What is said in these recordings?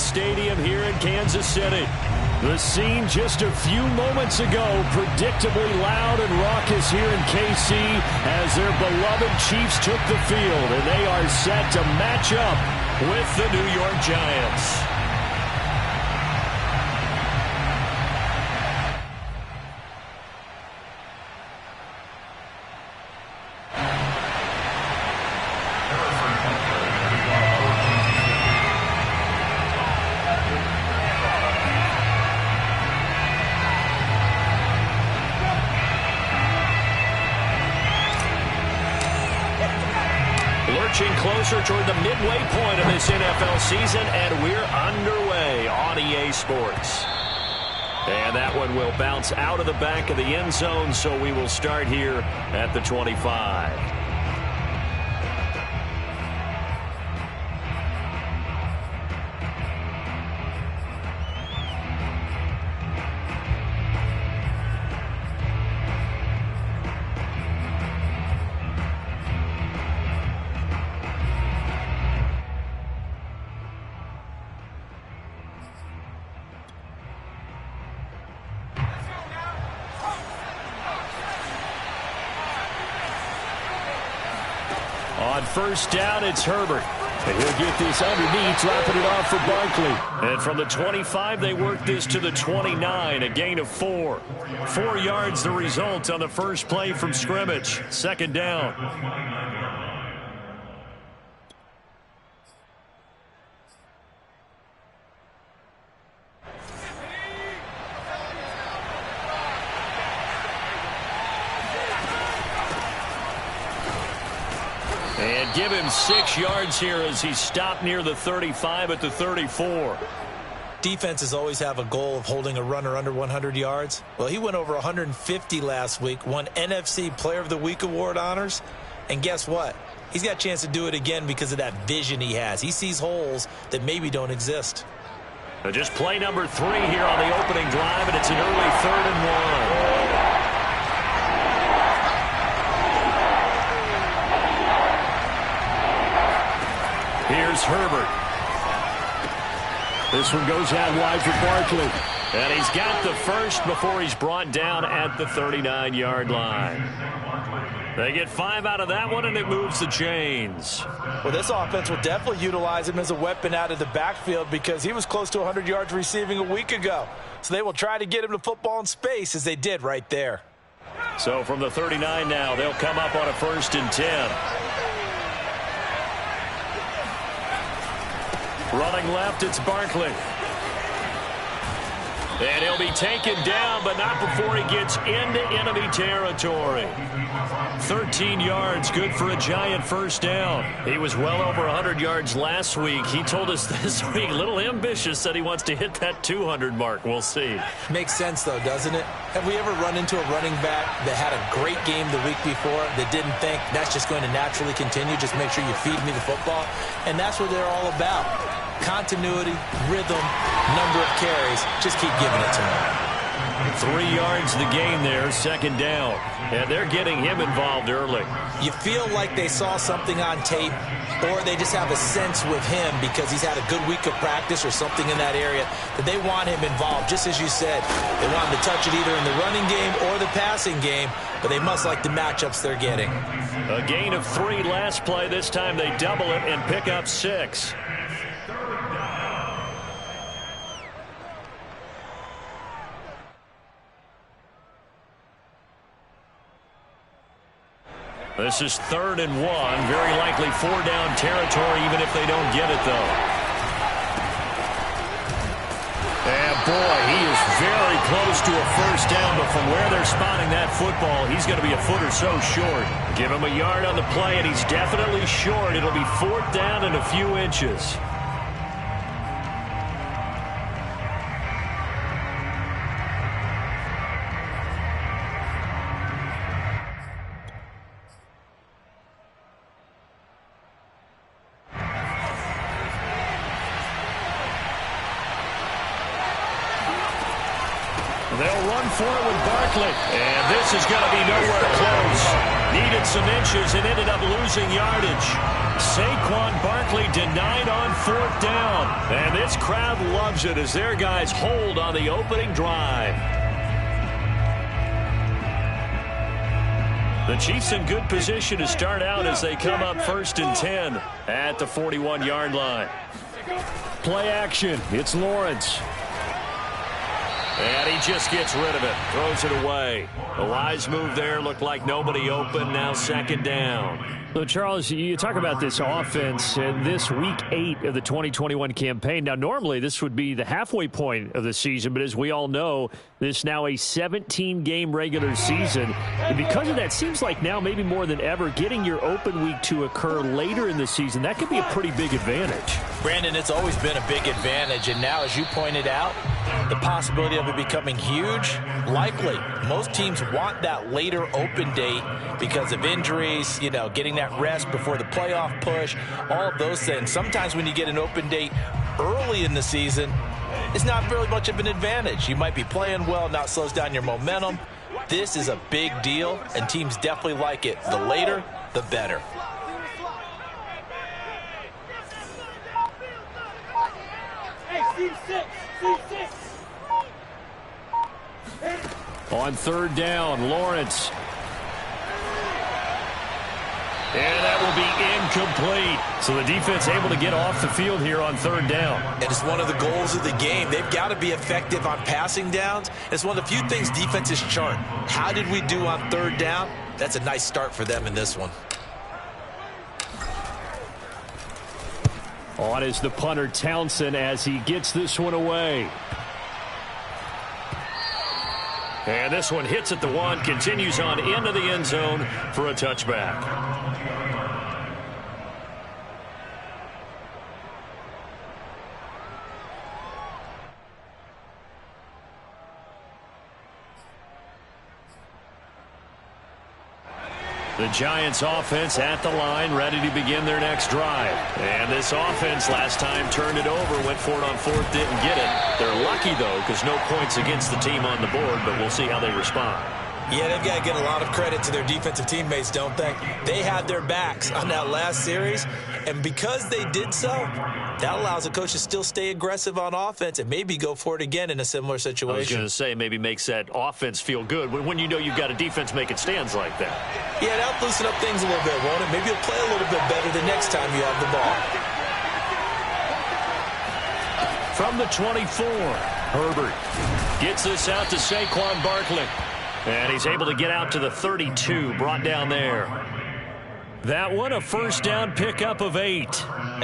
Stadium here in Kansas City. The scene just a few moments ago, predictably loud and raucous here in KC as their beloved Chiefs took the field, and they are set to match up with the New York Giants. Lurching closer toward the midway point of this NFL season, and we're underway on EA Sports. And that one will bounce out of the back of the end zone, so we will start here at the 25. On first down, it's Herbert. And he'll get this underneath, dropping it off for Barkley. And from the 25, they work this to the 29, a gain of 4. 4 yards the result on the first play from scrimmage. Second down. And give him 6 yards here as he stopped near the 35 at the 34. Defenses always have a goal of holding a runner under 100 yards. Well, he went over 150 last week, won NFC Player of the Week award honors. And guess what? He's got a chance to do it again because of that vision he has. He sees holes that maybe don't exist. Just play number 3 here on the opening drive, and it's an early 3rd and 1. Here's Herbert. This one goes out wide for Barkley. And he's got the first before he's brought down at the 39-yard line. They get 5 out of that one, and it moves the chains. Well, this offense will definitely utilize him as a weapon out of the backfield because he was close to 100 yards receiving a week ago. So they will try to get him to football in space as they did right there. So from the 39 now, they'll come up on a 1st and 10. Running left, it's Barkley. And he'll be taken down, but not before he gets into enemy territory. 13 yards, good for a Giant first down. He was well over 100 yards last week. He told us this week, a little ambitious, said he wants to hit that 200 mark. We'll see. Makes sense, though, doesn't it? Have we ever run into a running back that had a great game the week before that didn't think that's just going to naturally continue? Just make sure you feed me the football. And that's what they're all about. Continuity, rhythm, number of carries. Just keep giving it to him. 3 yards the gain there, second down. And they're getting him involved early. You feel like they saw something on tape, or they just have a sense with him because he's had a good week of practice or something in that area that they want him involved. Just as you said, they want him to touch it either in the running game or the passing game, but they must like the matchups they're getting. A gain of 3 last play. This time they double it and pick up 6. This is 3rd and 1. Very likely 4-down territory, even if they don't get it, though. And, boy, he is very close to a first down, but from where they're spotting that football, he's going to be a foot or so short. Give him a yard on the play, and he's definitely short. It'll be 4th down and a few inches. They'll run for it with Barkley. And this is going to be nowhere close. Needed some inches and ended up losing yardage. Saquon Barkley denied on 4th down. And this crowd loves it as their guys hold on the opening drive. The Chiefs in good position to start out as they come up 1st and 10 at the 41-yard line. Play action. It's Lawrence. And he just gets rid of it. Throws it away. A wise move there. Looked like nobody open. Now 2nd down. So, Charles, you talk about this offense and this week 8 of the 2021 campaign. Now, normally this would be the halfway point of the season, but as we all know, this is now a 17-game regular season. And because of that, seems like now maybe more than ever, getting your open week to occur later in the season, that could be a pretty big advantage. Brandon, it's always been a big advantage, and now, as you pointed out, the possibility of it becoming huge, likely. Most teams want that later open date because of injuries, you know, getting that rest before the playoff push, all of those things. Sometimes when you get an open date early in the season, it's not really much of an advantage. You might be playing well, not slows down your momentum. This is a big deal, and teams definitely like it. The later, the better. On 3rd down, Lawrence. And that will be incomplete. So the defense able to get off the field here on 3rd down. And it's one of the goals of the game. They've got to be effective on passing downs. It's one of the few things defenses chart. How did we do on 3rd down? That's a nice start for them in this one. On is the punter, Townsend, as he gets this one away. And this one hits at the 1, continues on into the end zone for a touchback. The Giants offense at the line, ready to begin their next drive. And this offense last time turned it over, went for it on 4th, didn't get it. They're lucky, though, because no points against the team on the board, but we'll see how they respond. Yeah, they've got to get a lot of credit to their defensive teammates, don't they? They had their backs on that last series, and because they did so, that allows the coach to still stay aggressive on offense and maybe go for it again in a similar situation. I was going to say, maybe makes that offense feel good when you know you've got a defense making stands like that. Yeah, that'll loosen up things a little bit, won't it? Maybe you'll play a little bit better the next time you have the ball. From the 24, Herbert gets this out to Saquon Barkley. And he's able to get out to the 32, brought down there. That one, a 1st down pickup of 8.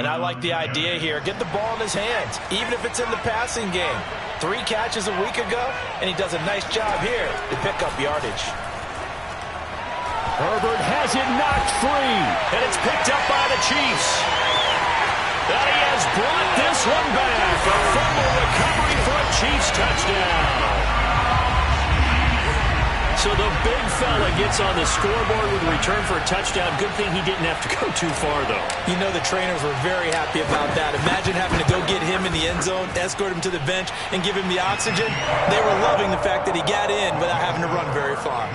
And I like the idea here. Get the ball in his hands, even if it's in the passing game. 3 catches a week ago, and he does a nice job here to pick up yardage. Herbert has it knocked free, and it's picked up by the Chiefs. And he has brought this one back. A fumble recovery for a Chiefs touchdown. So the big fella gets on the scoreboard with a return for a touchdown. Good thing he didn't have to go too far, though. You know the trainers were very happy about that. Imagine having to go get him in the end zone, escort him to the bench, and give him the oxygen. They were loving the fact that he got in without having to run very far.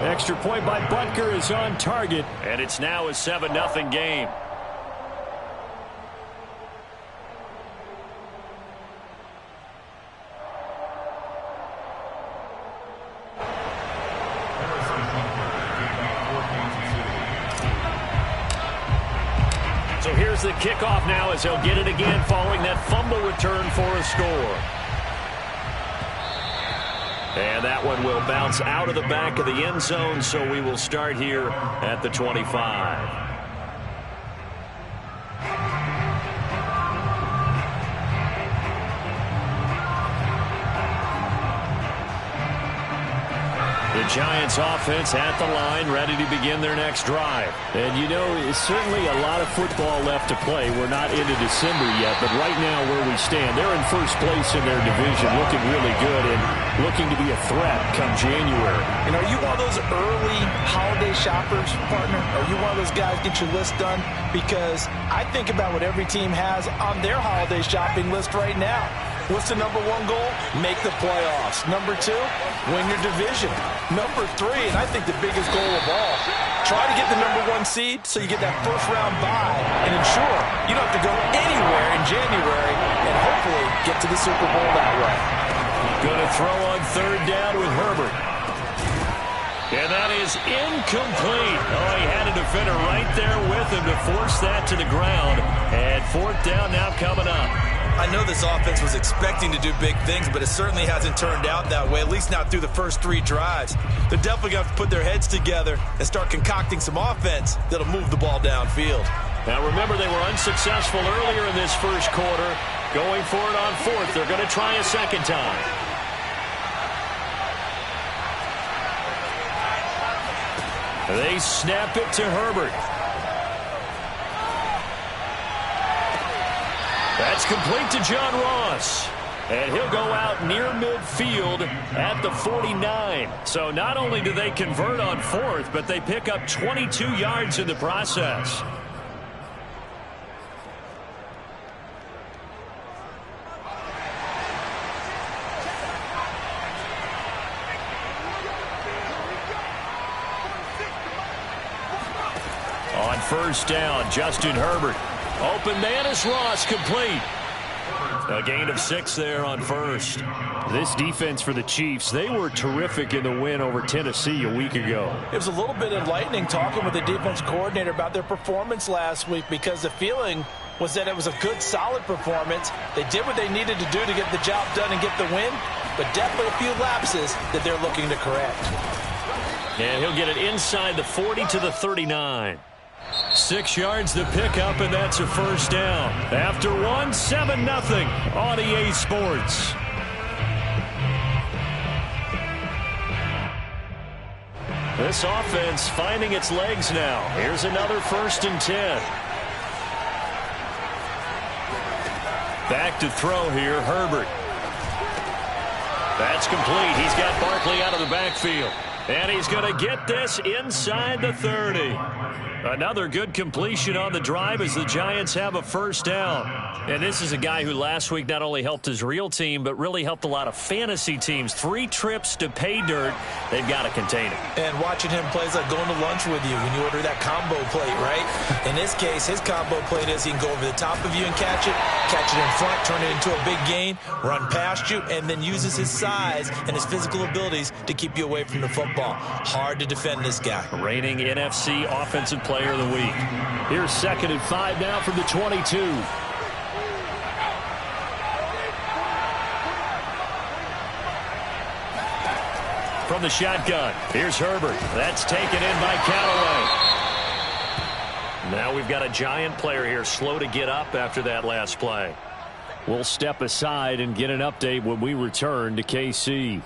Extra point by Butker is on target, and it's now a 7-0 game. So here's the kickoff now as they'll get it again following that fumble return for a score. And that one will bounce out of the back of the end zone, so we will start here at the 25. The Giants offense at the line, ready to begin their next drive. And you know, it's certainly a lot of football left to play. We're not into December yet, but right now where we stand, they're in first place in their division, looking really good and looking to be a threat come January. And are you one of those early holiday shoppers, partner? Are you one of those guys get your list done? Because I think about what every team has on their holiday shopping list right now. What's the number 1 goal? Make the playoffs. Number 2, win your division. Number 3, and I think the biggest goal of all, Try to get the #1 seed so you get that first-round bye and ensure you don't have to go anywhere in January and hopefully get to the Super Bowl that way. Going to throw on 3rd down with Herbert. And that is incomplete. Oh, he had a defender right there with him to force that to the ground. And 4th down now coming up. I know this offense was expecting to do big things, but it certainly hasn't turned out that way, at least not through the first 3 drives. They're definitely going to have to put their heads together and start concocting some offense that'll move the ball downfield. Now, remember, they were unsuccessful earlier in this first quarter. Going for it on 4th. They're going to try a second time. They snap it to Herbert. That's complete to John Ross. And he'll go out near midfield at the 49. So not only do they convert on 4th, but they pick up 22 yards in the process. On 1st down, Justin Herbert. Open man is Ross, complete. A gain of 6 there on 1st. This defense for the Chiefs, they were terrific in the win over Tennessee a week ago. It was a little bit enlightening talking with the defense coordinator about their performance last week because the feeling was that it was a good, solid performance. They did what they needed to do to get the job done and get the win, but definitely a few lapses that they're looking to correct. And he'll get it inside the 40 to the 39. 6 yards to pick up, and that's a 1st down. After 1, 7-0 on EA Sports. This offense finding its legs now. Here's another 1st and 10. Back to throw here, Herbert. That's complete. He's got Barkley out of the backfield. And he's going to get this inside the 30. Another good completion on the drive as the Giants have a 1st down. And this is a guy who last week not only helped his real team, but really helped a lot of fantasy teams. 3 trips to pay dirt. They've got to contain him. And watching him play is like going to lunch with you when you order that combo plate, right? In this case, his combo plate is he can go over the top of you and catch it in front, turn it into a big gain, run past you, and then uses his size and his physical abilities to keep you away from the football. Hard to defend this guy. Reigning NFC Offensive Player of the Week. Here's 2nd and 5 now from the 22. From the shotgun, here's Herbert. That's taken in by Callaway. Now we've got a Giant player here slow to get up after that last play. We'll step aside and get an update when we return to KC.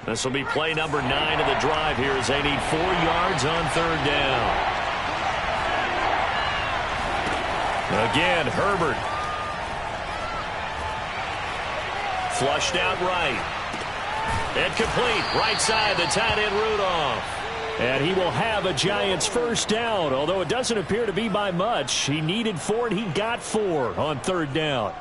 This will be play number 9 of the drive here as they need 4 yards on 3rd down. Again, Herbert. Flushed out right. And complete. Right side, the tight end Rudolph. And he will have a Giants 1st down, although it doesn't appear to be by much. He needed 4, and he got 4 on 3rd down.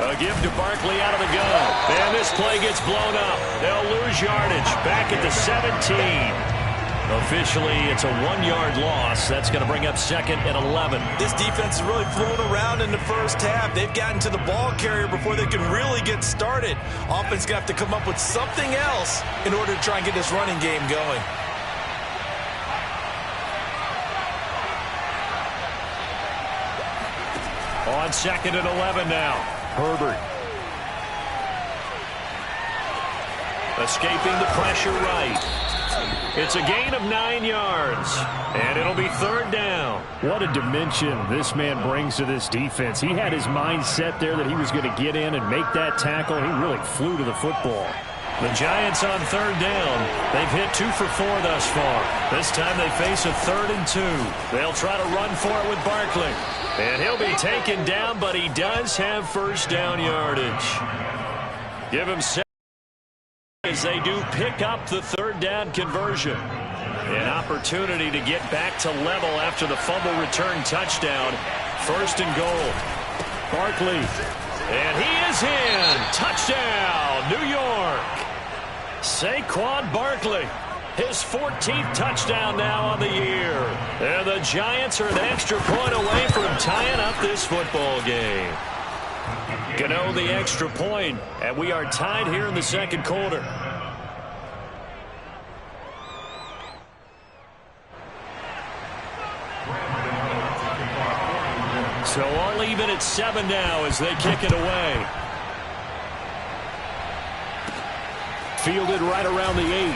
A give to Barkley out of the gun. And this play gets blown up. They'll lose yardage back at the 17. Officially, it's a 1-yard loss. That's going to bring up 2nd and 11. This defense is really flown around in the first half. They've gotten to the ball carrier before they can really get started. Offense got to come up with something else in order to try and get this running game going. On 2nd and 11 now. Herbert. Escaping the pressure right. It's a gain of 9 yards. And it'll be 3rd down. What a dimension this man brings to this defense. He had his mind set there that he was going to get in and make that tackle. He really flew to the football. The Giants on third down. They've hit 2 for 4 thus far. This time they face a 3rd and 2. They'll try to run for it with Barkley. And he'll be taken down, but he does have first down yardage. Give him 7 as they do pick up the 3rd down conversion. An opportunity to get back to level after the fumble return touchdown. 1st and goal. Barkley. And he is in. Touchdown, New York. Saquon Barkley. His 14th touchdown now on the year. And the Giants are an extra point away from tying up this football game. Gano the extra point, and we are tied here in the 2nd quarter. So all even at 7 now as they kick it away. Fielded right around the 8.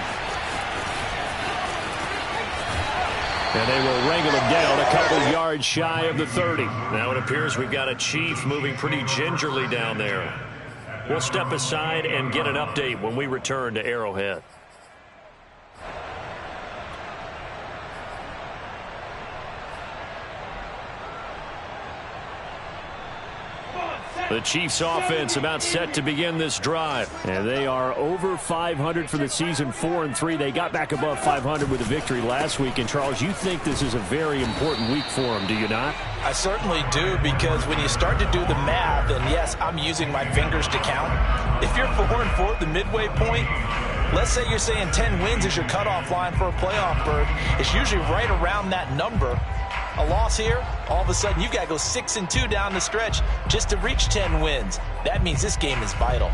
And they will wrangle him down a couple yards shy of the 30. Now it appears we've got a Chief moving pretty gingerly down there. We'll step aside and get an update when we return to Arrowhead. The Chiefs offense about set to begin this drive. And they are over 500 for the season, 4-3. They got back above 500 with a victory last week. And, Charles, you think this is a very important week for them, do you not? I certainly do, because when you start to do the math, and yes, I'm using my fingers to count. If you're 4-4 at the midway point, let's say you're saying 10 wins is your cutoff line for a playoff berth. It's usually right around that number. A loss here, all of a sudden you've got to go 6-2 down the stretch just to reach 10 wins. That means this game is vital.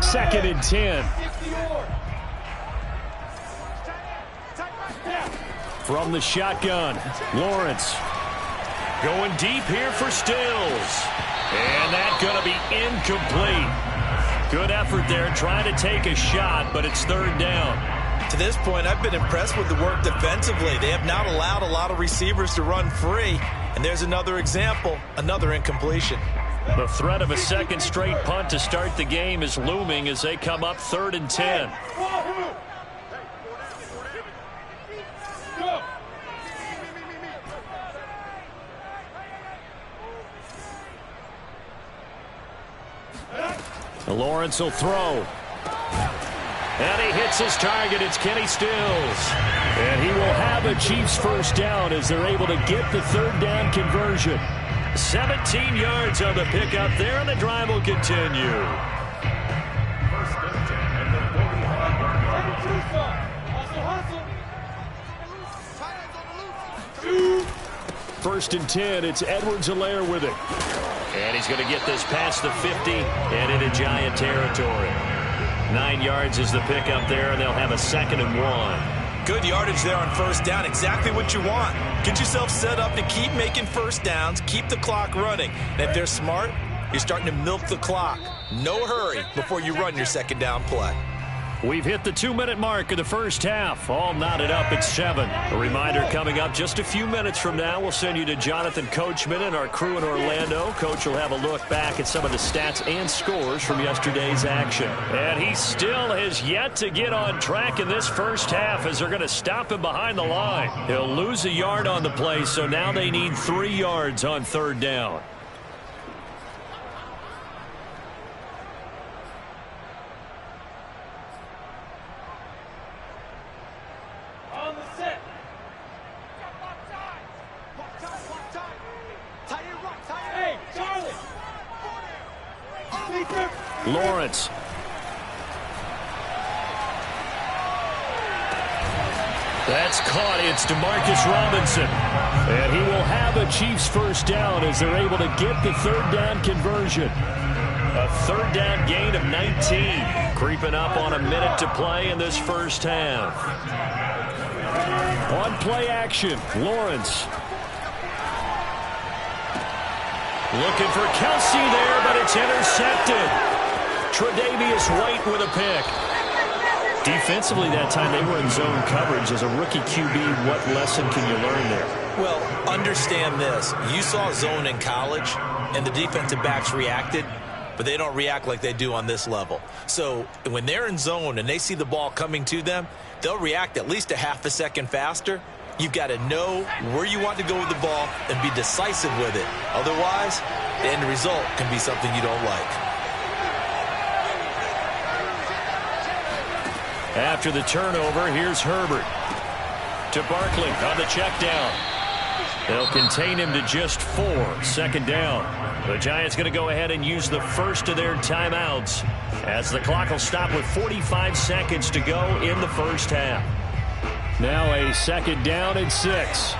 Second and 10. From the shotgun, Lawrence going deep here for Stills. And that's going to be incomplete. Good effort there trying to take a shot, but it's 3rd down. To this point, I've been impressed with the work defensively. They have not allowed a lot of receivers to run free. And there's another example, another incompletion. The threat of a 2nd straight punt to start the game is looming as they come up 3rd and 10. Lawrence will throw. And he hits his target. It's Kenny Stills. And he will have a Chiefs first down as they're able to get the 3rd down conversion. 17 yards on the pickup there, and the drive will continue. First and 10. It's Edwards-Helaire with it. And he's going to get this past the 50 and into Giant territory. 9 yards is the pickup there, and they'll have a 2nd and 1. Good yardage there on first down. Exactly what you want. Get yourself set up to keep making first downs, keep the clock running. And if they're smart, you're starting to milk the clock. No hurry before you run your 2nd down play. We've hit the 2-minute mark of the first half. All knotted up at 7. A reminder coming up just a few minutes from now. We'll send you to Jonathan Coachman and our crew in Orlando. Coach will have a look back at some of the stats and scores from yesterday's action. And he still has yet to get on track in this first half as they're going to stop him behind the line. He'll lose a yard on the play, so now they need 3 yards on 3rd down. Lawrence. That's caught. It's Demarcus Robinson. And he will have a Chiefs first down as they're able to get the 3rd down conversion. A 3rd down gain of 19. Creeping up on a minute to play in this first half. On play action, Lawrence. Looking for Kelsey there, but it's intercepted. Tre'Davious White with a pick. Defensively that time they were in zone coverage. As a rookie QB, what lesson can you learn there? Well, understand this. You saw zone in college, and the defensive backs reacted, but they don't react like they do on this level. So when they're in zone and they see the ball coming to them, they'll react at least a half a second faster. You've got to know where you want to go with the ball and be decisive with it. Otherwise, the end result can be something you don't like. After the turnover, here's Herbert to Barkley on the check down. They'll contain him to just 4. 2nd down. The Giants going to go ahead and use the first of their timeouts as the clock will stop with 45 seconds to go in the first half. Now a 2nd down and 6.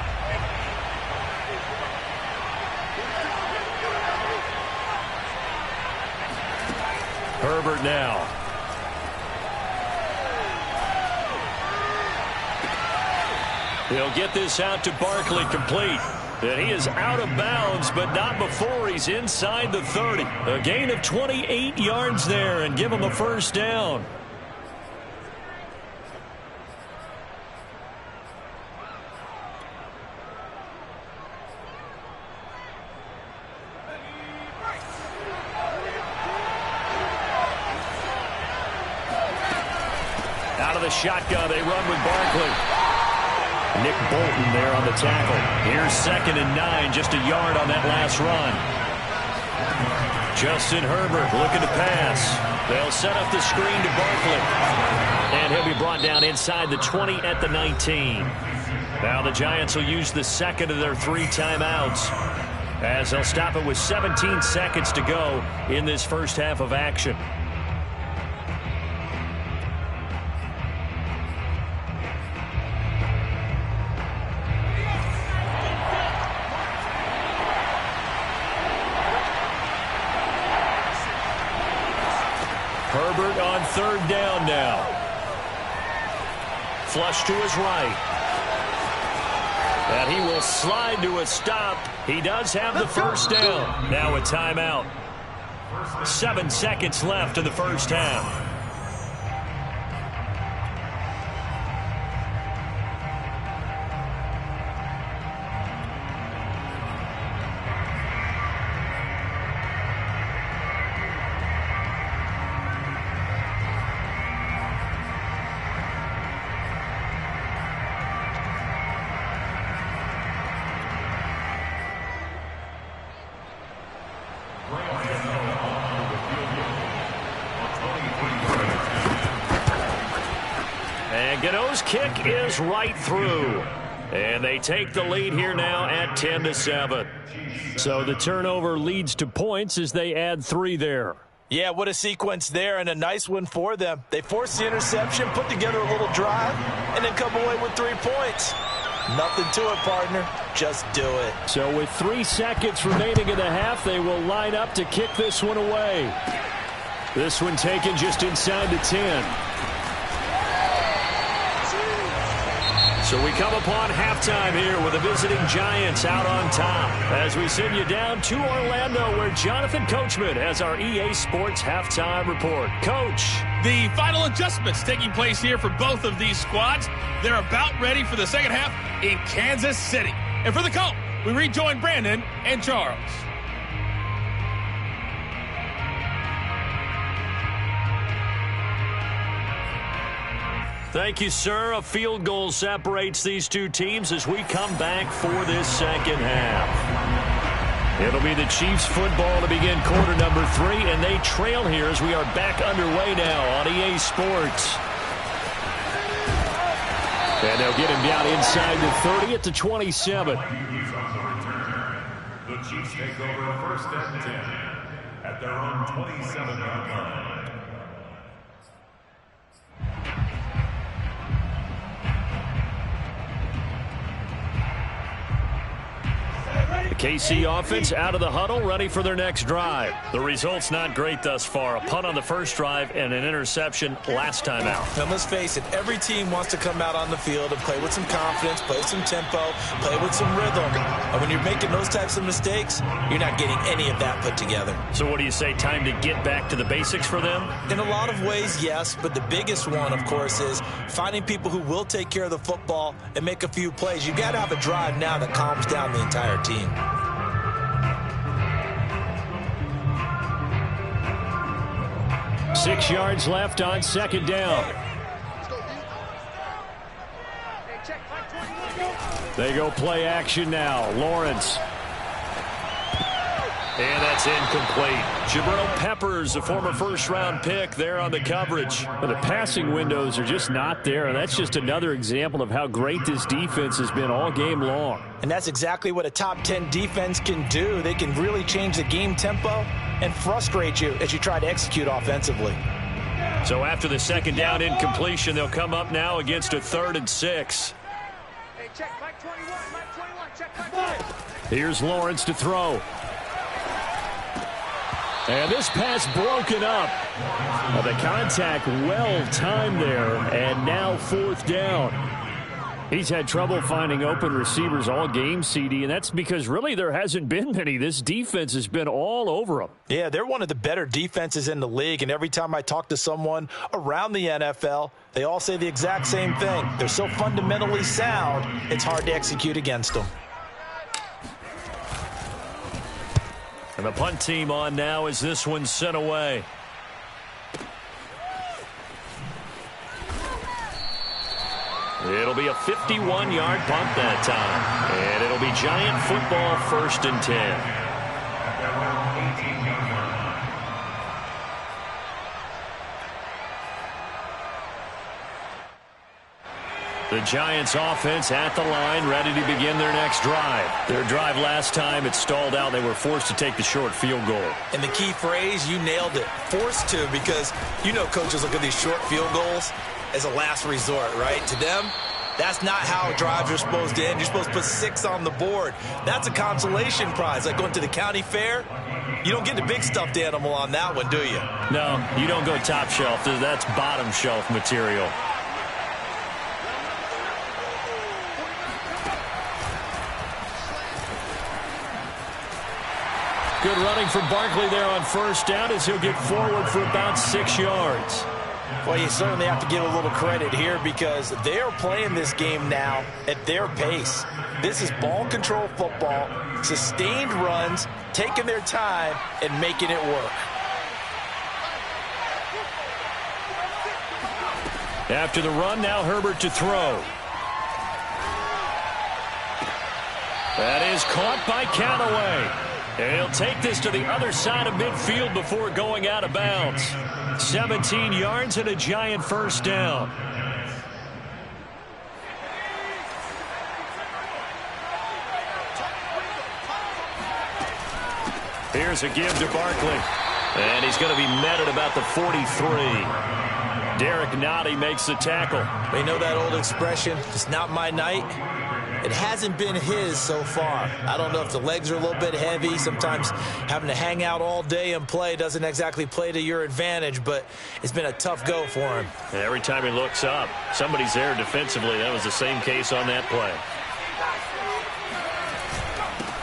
Herbert now. He'll get this out to Barkley complete. And he is out of bounds, but not before he's inside the 30. A gain of 28 yards there and give him a first down. Out of the shotgun, they run with Barkley. Nick Bolton there on the tackle. Here's 2nd and 9, just a yard on that last run. Justin Herbert looking to pass. They'll set up the screen to Barkley. And he'll be brought down inside the 20 at the 19. Now the Giants will use the 2nd of their 3 timeouts as they'll stop it with 17 seconds to go in this first half of action. Herbert on 3rd down now. Flush to his right. And he will slide to a stop. He does have the first down. Now a timeout. 7 seconds left in the first half. Gano's kick is right through. And they take the lead here now at 10-7. So the turnover leads to points as they add 3 there. Yeah, what a sequence there, and a nice one for them. They force the interception, put together a little drive, and then come away with 3 points. Nothing to it, partner. Just do it. So with 3 seconds remaining in the half, they will line up to kick this one away. This one taken just inside the 10. So we come upon halftime here with the visiting Giants out on top as we send you down to Orlando where Jonathan Coachman has our EA Sports halftime report. Coach. The final adjustments taking place here for both of these squads. They're about ready for the second half in Kansas City. And for the call, we rejoin Brandon and Charles. Thank you, sir. A field goal separates these two teams as we come back for this second half. It'll be the Chiefs football to begin quarter number 3, and they trail here as we are back underway now on EA Sports. And they'll get him down inside the 30 at the 27. The Chiefs take over 1st and 10 at their own 27-yard line. The KC offense out of the huddle, ready for their next drive. The result's not great thus far. A punt on the first drive and an interception last time out. And let's face it, every team wants to come out on the field and play with some confidence, play some tempo, play with some rhythm. And when you're making those types of mistakes, you're not getting any of that put together. So what do you say, time to get back to the basics for them? In a lot of ways, yes, but the biggest one, of course, is finding people who will take care of the football and make a few plays. You got to have a drive now that calms down the entire team. 6 yards left on second down. They go play action now. Lawrence. And that's incomplete. Jabril Peppers, a former first-round pick, there on the coverage. But the passing windows are just not there, and that's just another example of how great this defense has been all game long. And that's exactly what a top 10 defense can do. They can really change the game tempo and frustrate you as you try to execute offensively. So after the second down incompletion, they'll come up now against a 3rd and 6. Hey, check Mike 21, Mike 21, check Mike 21. Here's Lawrence to throw. And this pass broken up. The contact well timed there, and now 4th down. He's had trouble finding open receivers all game, CD, and that's because really there hasn't been many. This defense has been all over them. Yeah, they're one of the better defenses in the league, and every time I talk to someone around the NFL, they all say the exact same thing. They're so fundamentally sound, it's hard to execute against them. And the punt team on now as this one's sent away. It'll be a 51-yard punt that time. And it'll be Giant football 1st and 10. The Giants offense at the line, ready to begin their next drive. Their drive last time, it stalled out. They were forced to take the short field goal. And the key phrase, you nailed it, forced to, because you know coaches look at these short field goals as a last resort, right? To them, that's not how drives are supposed to end. You're supposed to put 6 on the board. That's a consolation prize, like going to the county fair. You don't get the big stuffed animal on that one, do you? No, you don't go top shelf. That's bottom shelf material. Good running from Barkley there on 1st down as he'll get forward for about 6 yards. Well, you certainly have to give a little credit here because they are playing this game now at their pace. This is ball control football, sustained runs, taking their time and making it work. After the run, now Herbert to throw. That is caught by Callaway. And he'll take this to the other side of midfield before going out of bounds. 17 yards and a Giant 1st down. Here's a give to Barkley. And he's going to be met at about the 43. Derek Nottie makes the tackle. They know that old expression, it's not my night. It hasn't been his so far. I don't know if the legs are a little bit heavy. Sometimes having to hang out all day and play doesn't exactly play to your advantage, but it's been a tough go for him. And every time he looks up, somebody's there defensively. That was the same case on that play.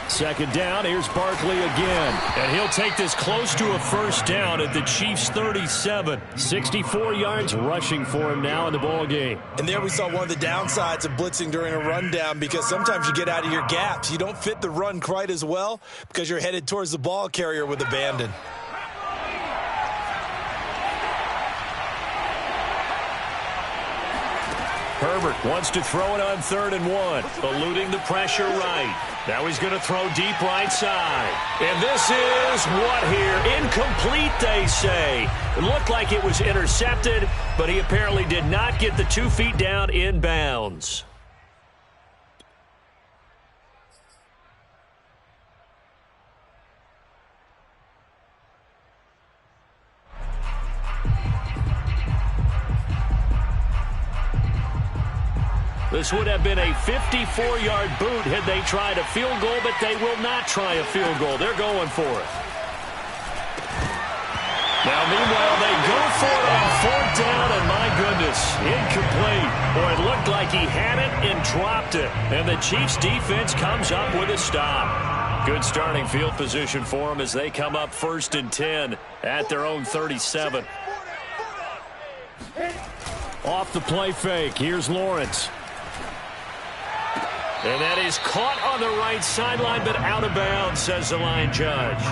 2nd down, here's Barkley again. And he'll take this close to a 1st down at the Chiefs' 37. 64 yards rushing for him now in the ball game. And there we saw one of the downsides of blitzing during a rundown because sometimes you get out of your gaps. You don't fit the run quite as well because you're headed towards the ball carrier with abandon. Herbert wants to throw it on 3rd and 1. Eluding the pressure right. Now he's going to throw deep right side. And this is what here? Incomplete, they say. It looked like it was intercepted, but he apparently did not get the 2 feet down in bounds. This would have been a 54-yard boot had they tried a field goal, but they will not try a field goal. They're going for it. Now, meanwhile, they go for it on 4th down, and my goodness, incomplete. Boy, it looked like he had it and dropped it. And the Chiefs' defense comes up with a stop. Good starting field position for them as they come up 1st and 10 at their own 37. Off the play fake, here's Lawrence. And that is caught on the right sideline, but out of bounds, says the line judge.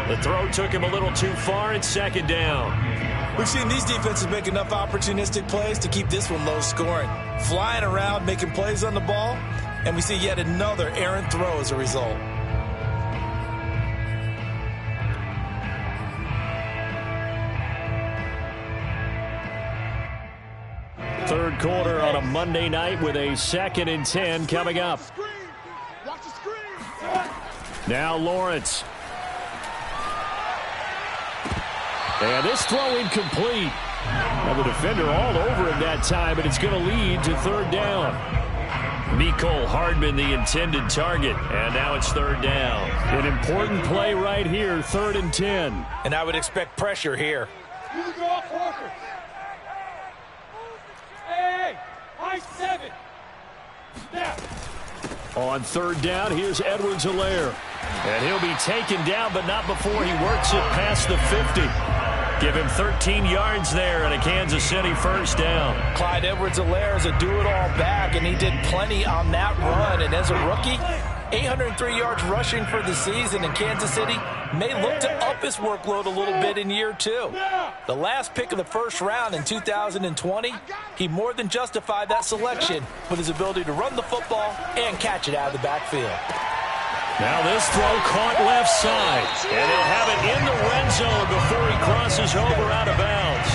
The throw took him a little too far. It's 2nd down. We've seen these defenses make enough opportunistic plays to keep this one low scoring. Flying around, making plays on the ball, and we see yet another errant throw as a result. Third quarter on a Monday night with a 2nd and 10 coming up. Now Lawrence. And this throw incomplete. Now the defender all over him that time, but it's going to lead to 3rd down. Mecole Hardman, the intended target, and now it's 3rd down. An important play right here, 3rd and 10. And I would expect pressure here. On 3rd down, here's Edwards-Helaire. And he'll be taken down, but not before he works it past the 50. Give him 13 yards there and a Kansas City 1st down. Clyde Edwards-Helaire is a do-it-all back, and he did plenty on that run. And as a rookie, 803 yards rushing for the season, and Kansas City may look to up his workload a little bit in year 2. The last pick of the 1st round in 2020, he more than justified that selection with his ability to run the football and catch it out of the backfield. Now this throw caught left side, and he'll have it in the red zone before he crosses over out of bounds.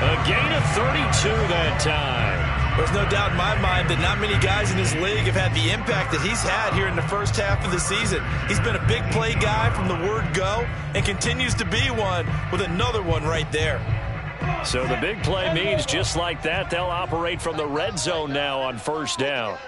A gain of 32 that time. There's no doubt in my mind that not many guys in this league have had the impact that he's had here in the first half of the season. He's been a big play guy from the word go and continues to be one with another one right there. So the big play means just like that, they'll operate from the red zone now on 1st down.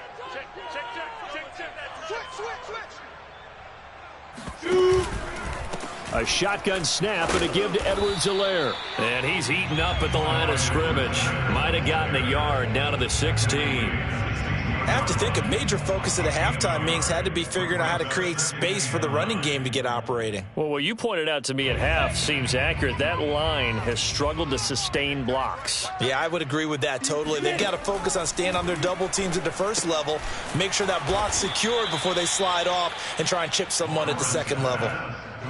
A shotgun snap and a give to Edwards-Helaire. And he's eaten up at the line of scrimmage. Might have gotten a yard down to the 16. I have to think a major focus of the halftime meetings had to be figuring out how to create space for the running game to get operating. Well, what you pointed out to me at half seems accurate. That line has struggled to sustain blocks. Yeah, I would agree with that totally. They've got to focus on staying on their double teams at the 1st level, make sure that block's secured before they slide off and try and chip someone at the 2nd level.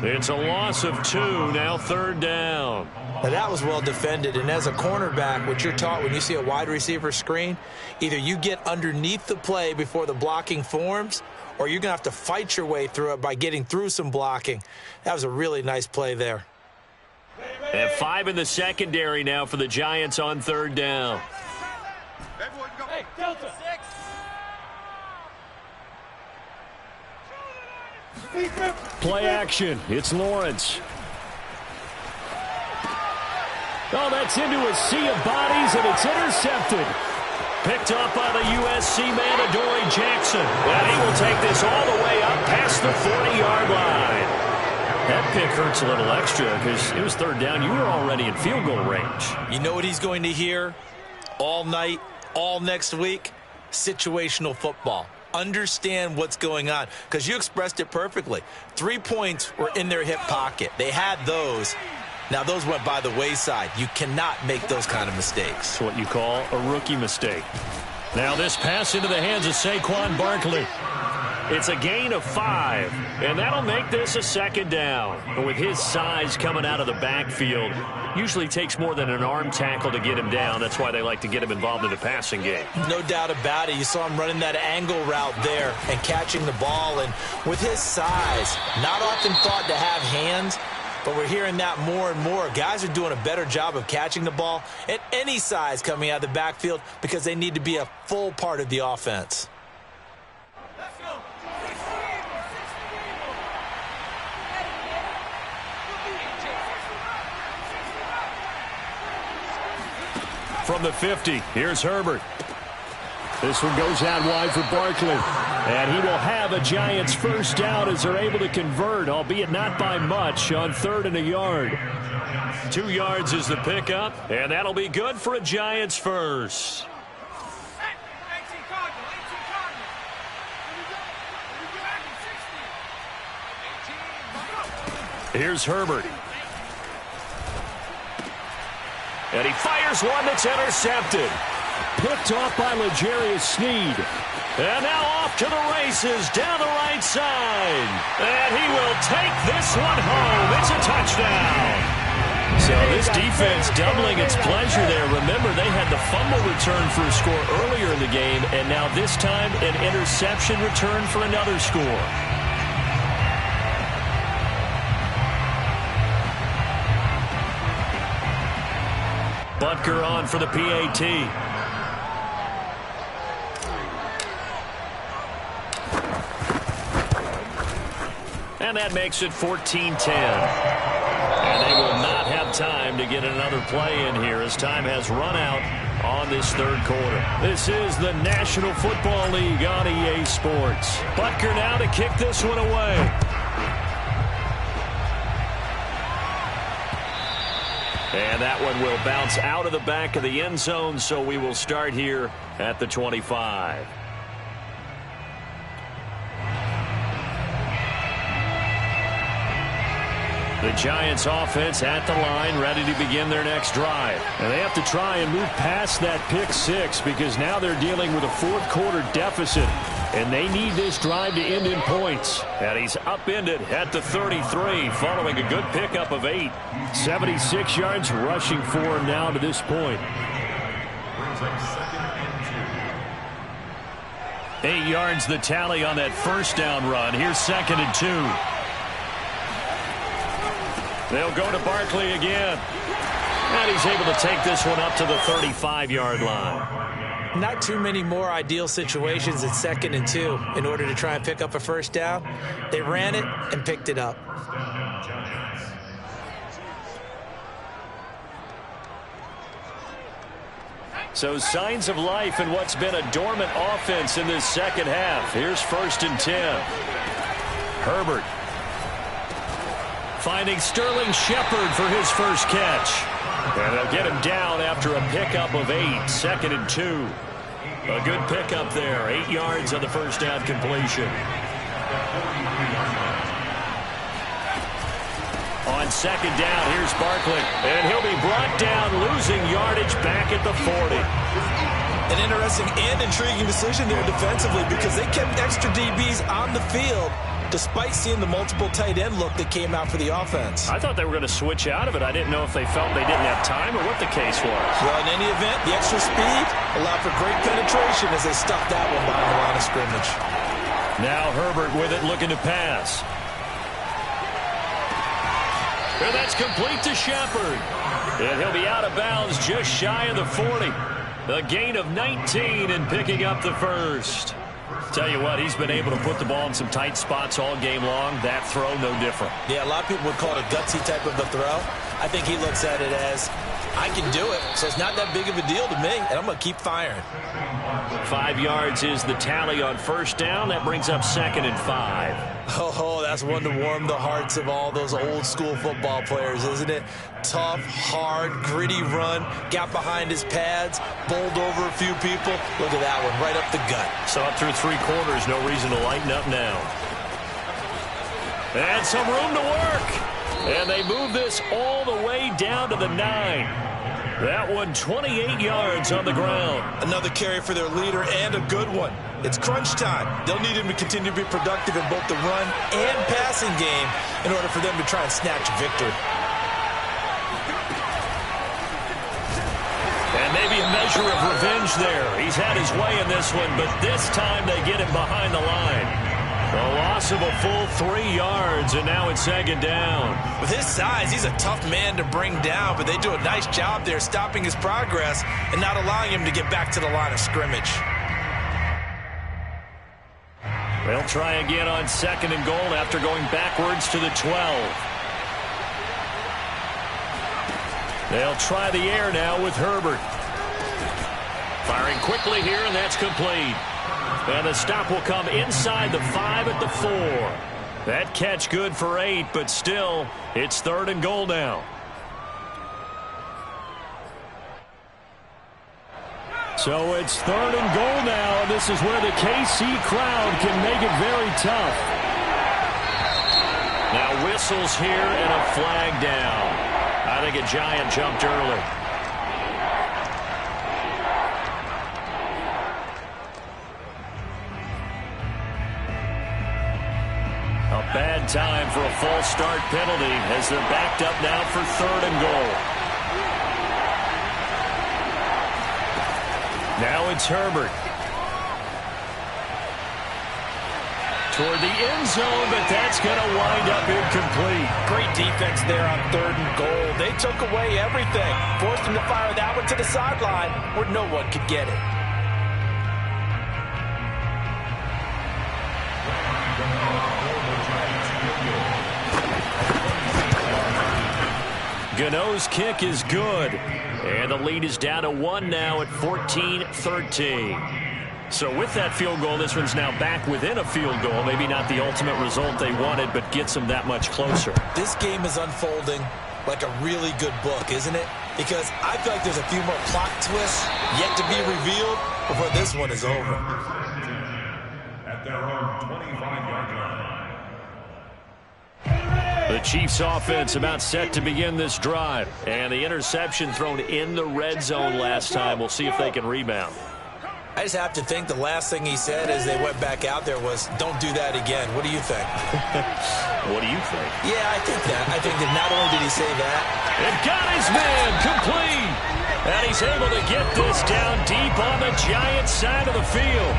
It's a loss of 2, now 3rd down. Now that was well defended, and as a cornerback, what you're taught when you see a wide receiver screen, either you get underneath the play before the blocking forms, or you're going to have to fight your way through it by getting through some blocking. That was a really nice play there. And 5 in the secondary now for the Giants on 3rd down. Hey, Delta. Play action. It's Lawrence. Oh, that's into a sea of bodies, and it's intercepted. Picked up by the USC man, Adoree Jackson. And he will take this all the way up past the 40-yard line. That pick hurts a little extra because it was 3rd down. You were already in field goal range. You know what he's going to hear all night, all next week? Situational football. Understand what's going on, because you expressed it perfectly. 3 points were in their hip pocket. They had those. Now, those went by the wayside. You cannot make those kind of mistakes. It's what you call a rookie mistake. Now this pass into the hands of Saquon Barkley. It's a gain of 5, and that'll make this a 2nd down. But with his size coming out of the backfield, usually takes more than an arm tackle to get him down. That's why they like to get him involved in the passing game. No doubt about it. You saw him running that angle route there and catching the ball. And with his size, not often thought to have hands, but we're hearing that more and more. Guys are doing a better job of catching the ball at any size coming out of the backfield because they need to be a full part of the offense. From the 50, here's Herbert. This one goes out wide for Barkley. And he will have a Giants first down as they're able to convert, albeit not by much, on 3rd and a yard. 2 yards is the pickup, and that'll be good for a Giants first. Here's Herbert. And he fires one that's intercepted. Picked off by L'Jarius Sneed. And now off to the races down the right side. And he will take this one home. It's a touchdown. So this defense doubling its pleasure there. Remember, they had the fumble return for a score earlier in the game, and now this time an interception return for another score. Butker on for the PAT. And that makes it 14-10. And they will not have time to get another play in here as time has run out on this 3rd quarter. This is the National Football League on EA Sports. Butker now to kick this one away. And that one will bounce out of the back of the end zone, so we will start here at the 25. The Giants offense at the line, ready to begin their next drive. And they have to try and move past that pick 6 because now they're dealing with a 4th quarter deficit. And they need this drive to end in points. And he's upended at the 33 following a good pickup of 8. 76 yards rushing for him now to this point. 8 yards the tally on that first down run. Here's 2nd and 2. They'll go to Barkley again. And he's able to take this one up to the 35-yard line. Not too many more ideal situations at 2nd and 2 in order to try and pick up a first down. They ran it and picked it up. So signs of life in what's been a dormant offense in this second half. Here's 1st and 10. Herbert finding Sterling Shepard for his first catch. And they'll get him down after a pickup of 8. 2nd and 2. A good pickup there. 8 yards on the first down completion. On 2nd down, here's Barkley. And he'll be brought down, losing yardage back at the 40. An interesting and intriguing decision there defensively because they kept extra DBs on the field despite seeing the multiple tight end look that came out for the offense. I thought they were going to switch out of it. I didn't know if they felt they didn't have time or what the case was. Well, in any event, the extra speed allowed for great penetration as they stuffed that one behind the line of scrimmage. Now Herbert with it, looking to pass. And that's complete to Shepard. And he'll be out of bounds just shy of the 40. A gain of 19 and picking up the first. Tell you what, he's been able to put the ball in some tight spots all game long. That throw, no different. Yeah, a lot of people would call it a gutsy type of a throw. I think he looks at it as, I can do it, so it's not that big of a deal to me, and I'm going to keep firing. 5 yards is the tally on first down. That brings up 2nd and 5. Oh, that's one to warm the hearts of all those old school football players, isn't it? Tough, hard, gritty run, got behind his pads, bowled over a few people. Look at that one, right up the gut. Saw it through 3 quarters, no reason to lighten up now. And some room to work. And they move this all the way down to the 9. That one 28 yards on the ground. Another carry for their leader and a good one. It's crunch time. They'll need him to continue to be productive in both the run and passing game in order for them to try and snatch victory. And maybe a measure of revenge there. He's had his way in this one, but this time they get him behind the line. A loss of a full 3 yards, and now it's 2nd down. With his size, he's a tough man to bring down, but they do a nice job there stopping his progress and not allowing him to get back to the line of scrimmage. They'll try again on 2nd and goal after going backwards to the 12. They'll try the air now with Herbert. Firing quickly here, and that's complete. And the stop will come inside the 5 at the 4. That catch good for 8, but still, it's 3rd and goal now. So it's 3rd and goal now, and this is where the KC crowd can make it very tough. Now whistles here and a flag down. I think a Giant jumped early. A bad time for a false start penalty as they're backed up now for 3rd and goal. Now it's Herbert. Toward the end zone, but that's going to wind up incomplete. Great defense there on 3rd and goal. They took away everything. Forced him to fire that one to the sideline where no one could get it. Gano's kick is good. And the lead is down to 1 now at 14-13. So with that field goal, this one's now back within a field goal. Maybe not the ultimate result they wanted, but gets them that much closer. This game is unfolding like a really good book, isn't it? Because I feel like there's a few more plot twists yet to be revealed before this one is over. At their own 25-yard line. The Chiefs offense about set to begin this drive. And the interception thrown in the red zone last time. We'll see if they can rebound. I just have to think the last thing he said as they went back out there was, don't do that again. What do you think? What do you think? Yeah, I think that. I think that not only did he say that. It got his man complete. And he's able to get this down deep on the Giants side of the field.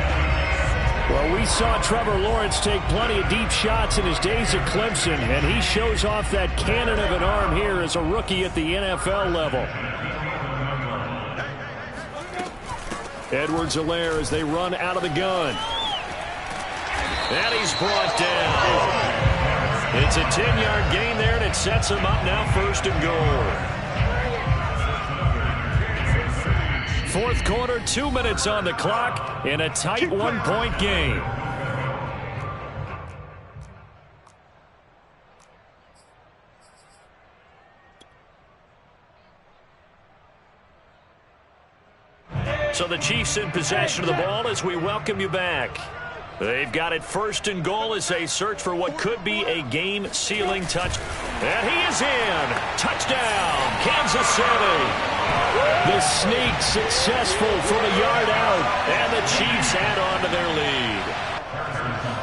Well, we saw Trevor Lawrence take plenty of deep shots in his days at Clemson, and he shows off that cannon of an arm here as a rookie at the NFL level. Edwards-Helaire as they run out of the gun. And he's brought down. It's a 10-yard gain there, and it sets him up now 1st and goal. 4th quarter, 2 minutes on the clock in a tight 1-point game. So the Chiefs in possession of the ball as we welcome you back. They've got it 1st and goal as they search for what could be a game-sealing touch. And he is in. Touchdown, Kansas City. The sneak successful from a yard out. And the Chiefs add on to their lead.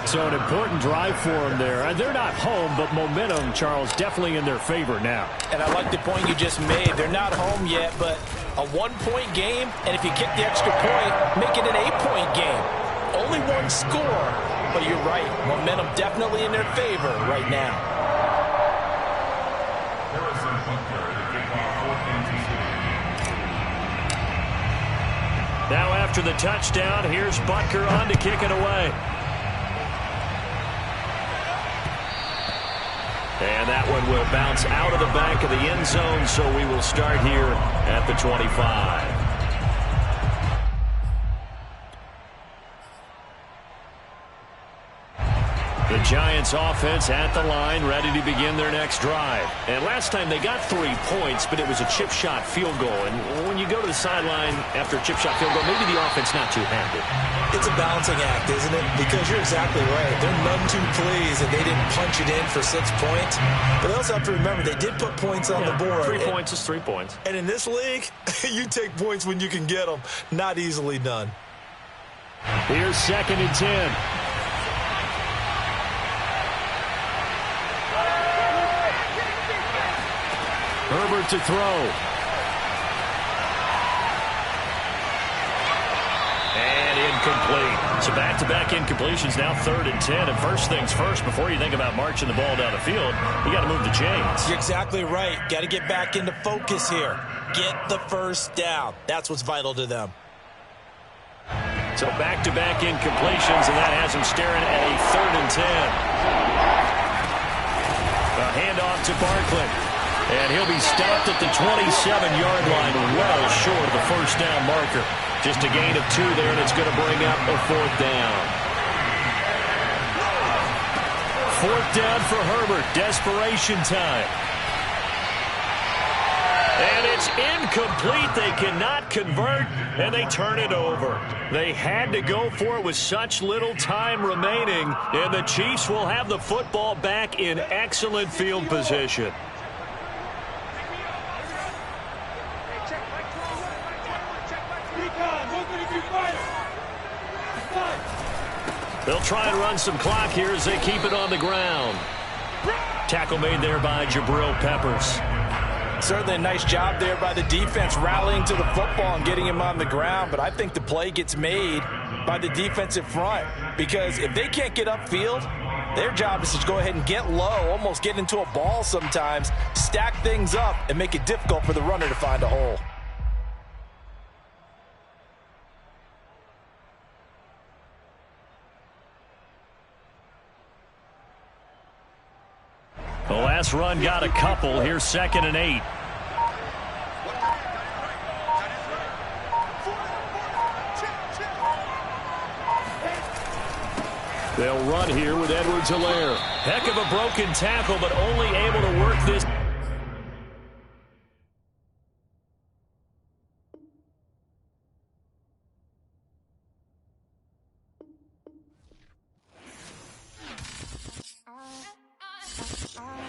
So an important drive for them there. They're not home, but momentum, Charles, definitely in their favor now. And I like the point you just made. They're not home yet, but a 1-point game, and if you kick the extra point, make it an 8-point game. Only one score, but you're right. Momentum definitely in their favor right now. Now after the touchdown, here's Butker on to kick it away. And that one will bounce out of the back of the end zone, so we will start here at the 25. The Giants offense at the line, ready to begin their next drive. And last time they got 3 points, but it was a chip shot field goal. And when you go to the sideline after a chip shot field goal, maybe the offense not too happy. It's a balancing act, isn't it? Because you're exactly right. They're none too pleased that they didn't punch it in for 6 points. But they also have to remember they did put points on the board. 3 points is 3 points. And in this league, you take points when you can get them. Not easily done. Here's 2nd and 10. Herbert to throw. And incomplete. So back-to-back incompletions, now 3rd and 10. And first things first, before you think about marching the ball down the field, you got to move the chains. You're exactly right. Got to get back into focus here. Get the first down. That's what's vital to them. So back-to-back incompletions, and that has them staring at a 3rd and 10. A handoff to Barkley. And he'll be stopped at the 27-yard line, well short of the first down marker. Just a gain of 2 there, and it's going to bring up a 4th down. 4th down for Herbert. Desperation time. And it's incomplete. They cannot convert, and they turn it over. They had to go for it with such little time remaining, and the Chiefs will have the football back in excellent field position. They'll try and run some clock here as they keep it on the ground. Tackle made there by Jabril Peppers. Certainly a nice job there by the defense rallying to the football and getting him on the ground, but I think the play gets made by the defensive front because if they can't get upfield, their job is to go ahead and get low, almost get into a ball sometimes, stack things up, and make it difficult for the runner to find a hole. The last run got a couple. Here's 2nd and 8. They'll run here with Edwards-Helaire. Heck of a broken tackle, but only able to work this